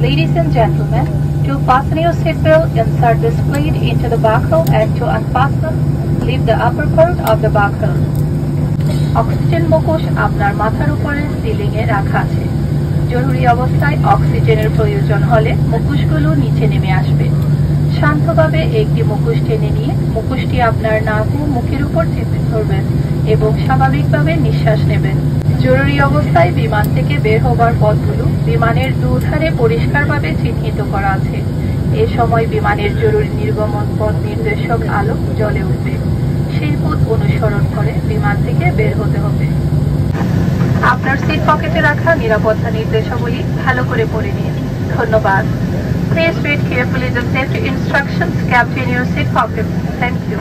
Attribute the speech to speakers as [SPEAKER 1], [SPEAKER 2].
[SPEAKER 1] Ladies and gentlemen, to fasten your seatbelt, insert the split into the buckle and to unfasten, leave the upper part of the buckle. Oxygen মুখোশ আপনার মাথার উপরে ceiling এ রাখা আছে। জরুরি অবস্থায় অক্সিজেনের প্রয়োজন হলে মুখোশগুলো নিচে নেমে আসবে। শান্তভাবে একটি মুখোশ টেনে নিয়ে মুখোশটি আপনার নাক ও মুখের উপর চেপে ধরবেন এবং স্বাভাবিকভাবে নিঃশ্বাস নেবেন। জরুরি অবস্থায় বিমান থেকে বের হবার পথগুলো বিমানের দুধারে পরিষ্কারভাবে চিহ্নিত করা আছে। এ সময় বিমানের জরুরি নির্গমন পথ নির্দেশক আলো জ্বলে উঠবে। সেই পথ অনুসরণ করে বিমান থেকে বের হতে হবে। আপনার সিট পকেটে রাখা নিরাপত্তা নির্দেশাবলী ভালো করে পড়ে নিন। ধন্যবাদ। Please read carefully the safety instructions kept in your seat pocket. Thank you.